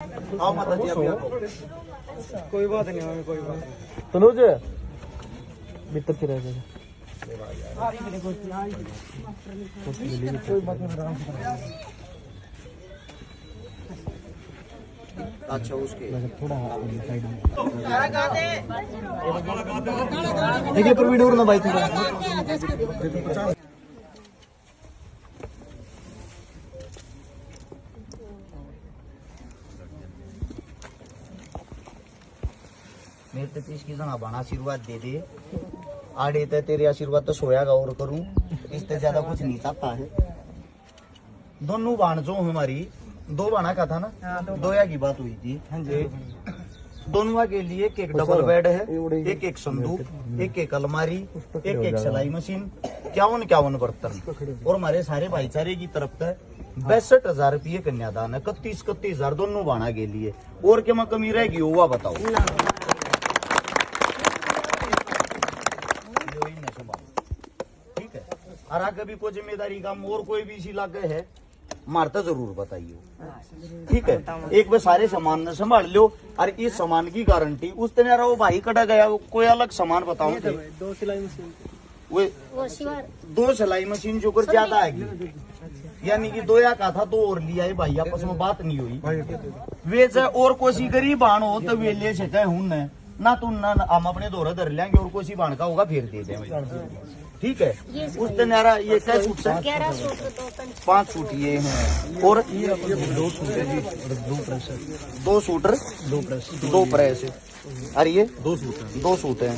आओ माता जी अभी कोई बात नहीं हमें कोई बात नहीं। तनुज भीतर के रह जाएगा। अच्छा उसके थोड़ा साइड में देखिए प्रवीण और ना भाई थोड़ा मेरे तो इसकी जना बना आशीर्वाद दे दे आड़े तो तेरे आशीर्वाद तो सोया का और करूं इससे ज्यादा कुछ नहीं चाहता है। दोनों बाण जो हमारी दो बाणा का था ना दोया की बात हुई थी। दोनों के लिए एक एक डबल बेड है, एक एक संदूक, एक एक अलमारी, एक एक सिलाई मशीन, 51 बर्तन और हमारे सारे भाईचारे की तरफ से 62,000 रुपये कन्यादान है। 31,000 दोनों बाणा के लिए और क्या कमी रहेगी वो बताओ। ठीक है और आगे भी कोई जिम्मेदारी काम और कोई भी इसी लागे है मारता जरूर बताइए। ठीक है एक बार सारे सामान ने संभाल लो और इस सामान की गारंटी उस दिन यार वो भाई कटा गया कोई अलग सामान बताओ। दो सिलाई मशीन वो दो सिलाई मशीन जो कर ज्यादा आएगी यानी कि दोया का था दो और लिया है भाई आपस में बात नहीं हुई। वे चाहे और कोई गरीब बाण हो तो वे ले सके हूं ना तो ना हम अपने दौरे धर लेंगे और कोई बाण का होगा फिर दे देंगे। ठीक है उस दिन यार ये क्या सूट है 5 सूट ये हैं और ये 2 सूट है जी 2 सूटर 2 प्रेस अरे ये 2 सूट है।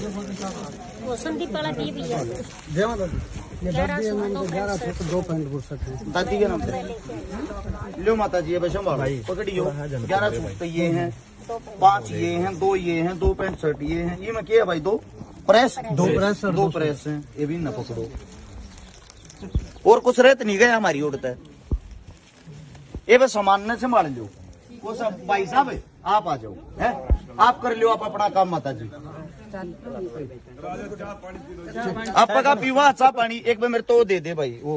दादी के नाम लो माता जी भाई पकड़ियो 11 सूट तो ये हैं 5 ये हैं 2 ये हैं 2 पैंट शर्ट ये हैं ये में क्या है भाई 2 प्रेस हैं ये भी न पकड़ो और कुछ रहते नहीं गया हमारी उड़ता है ये बस सामान न संभाल लो वो सब भाई साहब आप आ जाओ है आप कर लो आप अपना काम माता जी आपका पीवा चाह पानी एक बार मेरे तो दे दे भाई वो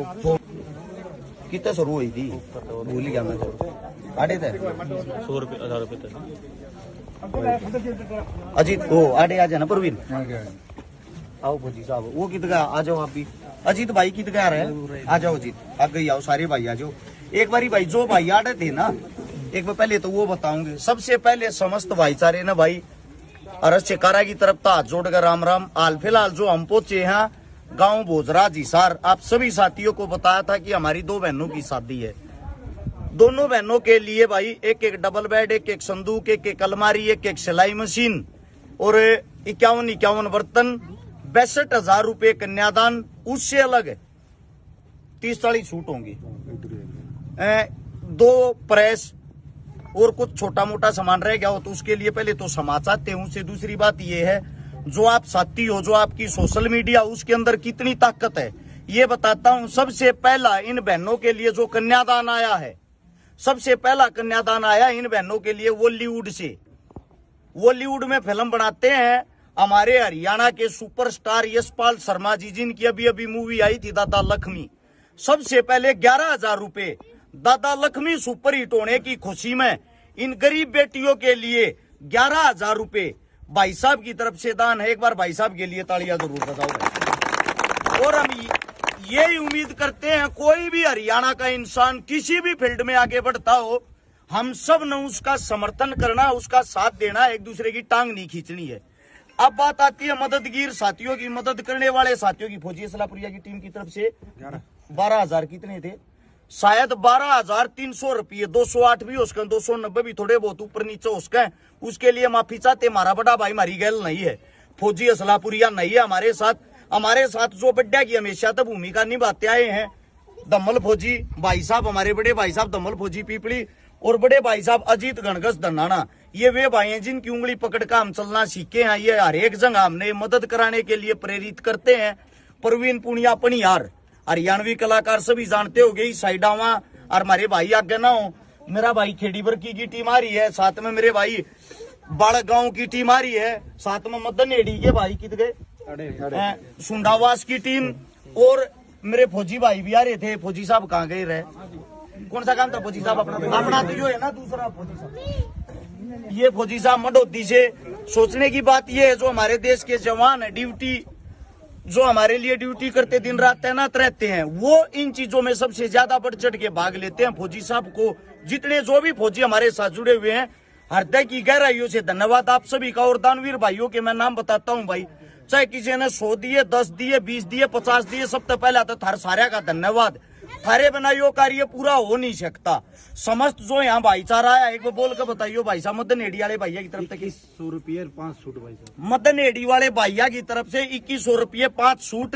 कितना शुरू हुई थी भूल गया मैं आड़े थे 100 रुपये 1000 रुपये अजीत वो आड़े आ जाना परवीन आओ भोजी साहब वो कितना आ जाओ आप भी अजीत भाई कितना आ रहे हैं आ जाओ अजीत आगे आओ सारे भाई आ जाओ एक बारी भाई जो भाई आड़े थे ना एक बार पहले तो वो बताऊंगे। सबसे पहले समस्त भाईचारे ना भाई अरस चेकारा की तरफ तो हाथ जोड़कर राम राम। हाल फिलहाल जो हम पहुंचे हैं गांव भोजराज हिसार आप सभी साथियों को बताया था कि हमारी 2 बहनों की शादी है। दोनों बहनों के लिए भाई एक एक डबल बेड एक एक संदूक एक एक अलमारी एक एक सिलाई मशीन और 51 बर्तन 62,000 रुपये कन्यादान। उससे अलग 30-40 सूट होंगे 2 प्रेस और कुछ छोटा मोटा सामान रह गया हो तो उसके लिए पहले तो क्षमा चाहते हूं। से दूसरी बात ये है जो आप साथी हो जो आपकी सोशल मीडिया उसके अंदर कितनी ताकत है ये बताता हूं। सबसे पहला इन बहनों के लिए जो कन्यादान आया है सबसे पहला कन्यादान आया इन बहनों के लिए बॉलीवुड से। बॉलीवुड में फिल्म बनाते हैं हमारे हरियाणा के सुपरस्टार यशपाल शर्मा जी जिनकी अभी अभी मूवी आई थी दादा लक्ष्मी। सबसे पहले 11,000 रुपए दादा लक्ष्मी सुपर हिट होने की खुशी में इन गरीब बेटियों के लिए 11,000 रुपए भाई साहब की तरफ से दान है। एक बार भाई साहब के लिए तालियां जरूर बजाओ। और हम यही उम्मीद करते हैं कोई भी हरियाणा का इंसान किसी भी फील्ड में आगे बढ़ता हो हम सब ने उसका समर्थन करना उसका साथ देना एक दूसरे की टांग नहीं खींचनी है। अब बात आती है मददगीर साथियों की मदद करने वाले साथियों की। फौजी असलापुरिया की टीम की तरफ से 12,000 कितने थे शायद 12,300 रुपये 208 भी उसका 290 भी थोड़े बहुत ऊपर नीचे उसका उसके लिए माफी चाहते। हमारा बड़ा भाई मारी गैल नहीं है फौजी असलापुरिया नहीं है हमारे साथ जो बड्डा की हमेशा तो भूमिका निभाते आए हैं दमल फौजी भाई साहब हमारे बड़े भाई साहब दमल फौजी पीपली और बड़े भाई साहब अजीत गणगस धनाना। ये वे भाई हैं जिनकी उंगली पकड़ कर हम चलना सीखे हैं। ये हर एक जगह हमने मदद कराने के लिए प्रेरित करते हैं। परवीन पुनिया पनियार हरियाणवी कलाकार सभी जानते हो गई साइडावा और हमारे भाई आगे ना हो मेरा भाई खेड़ीबरकी की टीम आ रही है साथ में मेरे भाई बाड़क गांव की टीम आ रही है साथ में मदन एडी के भाई कित गए सुंडावास की टीम और मेरे फौजी भाई भी आ रहे थे। फौजी साहब कहाँ गए रहे कौन सा काम था फौजी साहब अपना तो यो है ना दूसरा फौजी साहब। ये फौजी साहब मडौती से सोचने की बात ये है, जो हमारे देश के जवान है ड्यूटी, जो हमारे लिए ड्यूटी करते दिन रात तैनात रहते हैं, वो इन चीजों में सबसे ज्यादा बढ़ चढ़ के भाग लेते हैं। फौजी साहब को जितने जो भी फौजी हमारे साथ जुड़े हुए हैं, हृदय की गहराइयों से धन्यवाद आप सभी का। और दानवीर भाइयों के मैं नाम बताता हूँ भाई, चाहे किसी ने 100 दिए, 10 दिए, 20 दिए, 50 दिए, सबसे पहले तो थार सारे का धन्यवाद। थारे बिना यो कार्य पूरा हो नहीं सकता। समस्त जो यहाँ भाईचारा है, एक बार बोल के बताइयो भाई साहब, मदन हेड़ी वाले भैया की तरफ से 100 रुपये 5 सूट भाई साहब। मदन हेड़ी वाले भैया की तरफ से 2100 रुपये 5 सूट,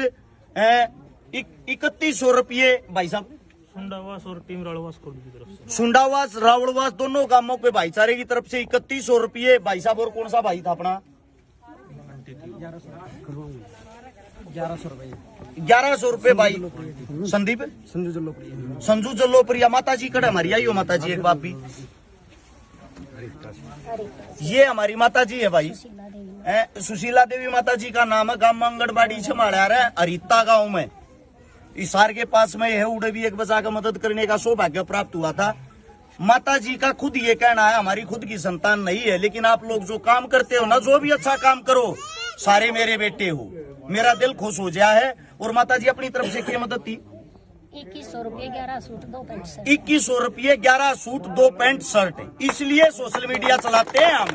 3100 रुपये भाई साहब सुंडावास और टीम राड़वास कोड की तरफ से, सुंडावास रावड़वास दोनों गांवों पे भाईचारे की तरफ से 3100 रुपये भाई साहब। और कौन सा भाई था अपना 1100 रुपये 1100 रुपये भाई संदीप संजू जल्लोप्रिया माता जी कड़ हमारी आई हो माता जी एक बात भी, ये हमारी माता जी है भाई, सुशीला देवी माता जी का नाम है। गांव आंगनबाड़ी संभाला रहा है हरिता गांव में, इसार के पास में है। उड़े भी एक बजा का मदद करने का सौभाग्य प्राप्त हुआ था। माता जी का खुद ये कहना है, हमारी खुद की संतान नहीं है, लेकिन आप लोग जो काम करते हो ना, जो भी अच्छा काम करो, सारे मेरे बेटे हो, मेरा दिल खुश हो गया है। और माता जी अपनी तरफ से क्या मदद थी? 2100 रुपये 11 सूट 2 पैंट शर्ट। 2100 रुपये 11 सूट 2 पैंट शर्ट। इसलिए सोशल मीडिया चलाते हैं हम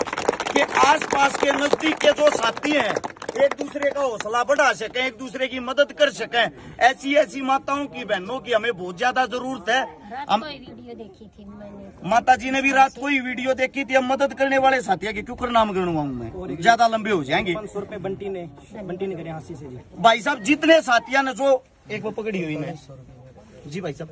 कि आसपास के नजदीक के जो साथी हैं एक दूसरे का हौसला बढ़ा सकें, एक दूसरे की मदद कर सकें। ऐसी ऐसी माताओं की, बहनों की हमें बहुत ज्यादा जरूरत है। रात को ही वीडियो देखी थी मैंने, माता जी ने भी रात को ही वीडियो देखी थी। हम मदद करने वाले साथियों के क्यों नाम गिनवाऊं मैं, ज्यादा लंबे हो जाएंगे। 500 रुपये बंटी ने करे हाथी से जी। भाई साहब जितने साथियों ने जो एक वो पकड़ी हुई मैं जी भाई साहब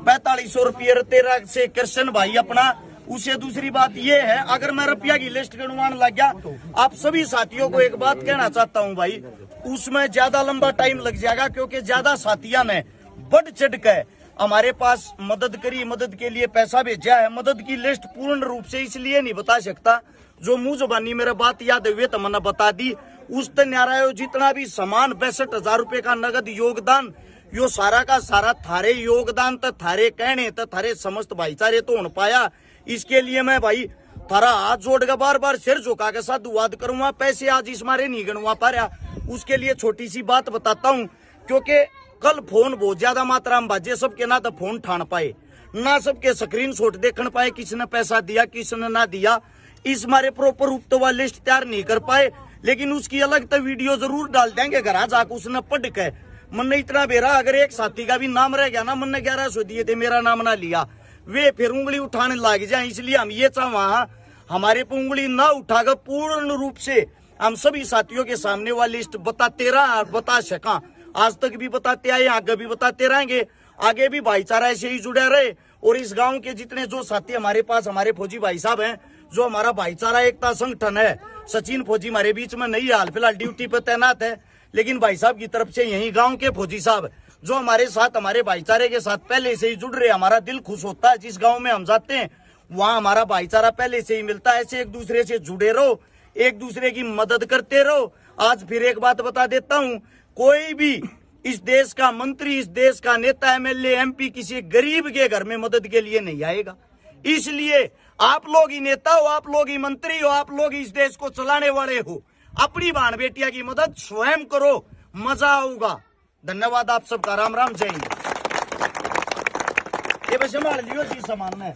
4500 रुपये 13 से कृष्ण भाई अपना। उसे दूसरी बात ये है, अगर मैं रुपया की लिस्ट गिनवाने लग गया, आप सभी साथियों को एक बात कहना चाहता हूं भाई, उसमें ज्यादा लंबा टाइम लग जाएगा, क्योंकि ज्यादा साथियों ने बढ़ चढ़ कर हमारे पास मदद करी, मदद के लिए पैसा भेजा है। मदद की लिस्ट पूर्ण रूप से इसलिए नहीं बता सकता, जो मुंह जुबानी मेरा बात याद हुए तो मैंने बता दी। उस न्यारा जितना भी सामान 62,000 रुपए का नगद योगदान, यो सारा का सारा थारे योगदान तो थारे कहने तो थारे समस्त भाईचारे तो हो पाया। इसके लिए मैं भाई थारा हाथ जोड़ के बार बार सिर झुका के साधुवाद करूंगा। पैसे आज इस मारे नहीं गणवा पा रहा, उसके लिए छोटी सी बात बताता हूं, क्योंकि कल फोन बहुत ज्यादा मात्रा में बाजे, सबके ना तो फोन ठान पाए, ना सबके स्क्रीन शॉट देखने पाए, किसने पैसा दिया किसने ना दिया, इस मारे प्रॉपर रूप तो वह लिस्ट तैयार नहीं कर पाए। लेकिन उसकी अलग तो वीडियो जरूर डाल देंगे घर जाकर, उसने पढ़ के मन ने इतना बेरा, अगर एक साथी का भी नाम रह गया ना, मन ने 1100 दिए थे मेरा नाम ना लिया, वे फिर उंगली उठाने लग जाए। इसलिए हम ये चाह हमारे पे उंगली ना उठाकर पूर्ण रूप से हम सभी साथियों के सामने वाली लिस्ट बताते रहा, बता सका। आज तक भी बताते आए, आगे भी बताते रहेंगे, आगे भी भाईचारा ऐसे ही जुड़े रहे। और इस गांव के जितने जो साथी हमारे पास, हमारे फौजी भाई साहब हैं, जो हमारा भाईचारा एकता संगठन है, सचिन फौजी हमारे बीच में नहीं, हाल फिलहाल ड्यूटी पर तैनात है, लेकिन भाई साहब की तरफ से यही गांव के फौजी साहब जो हमारे साथ, हमारे भाईचारे के साथ पहले से ही जुड़ रहे, हमारा दिल खुश होता है। जिस गांव में हम जाते हैं वहाँ हमारा भाईचारा पहले से ही मिलता है। ऐसे एक दूसरे से जुड़े रहो, एक दूसरे की मदद करते रहो। आज फिर एक बात बता देता हूँ, कोई भी इस देश का मंत्री, इस देश का नेता, एमएलए, एमपी किसी गरीब के घर में मदद के लिए नहीं आएगा। इसलिए आप लोग ही नेता हो, आप लोग ही मंत्री हो, आप लोग इस देश को चलाने वाले हो। अपनी बहन बेटिया की मदद स्वयं करो, मजा आऊगा। धन्यवाद आप सबका, राम राम, जय हिंद। ये बस संभाल लियो जी सामान में।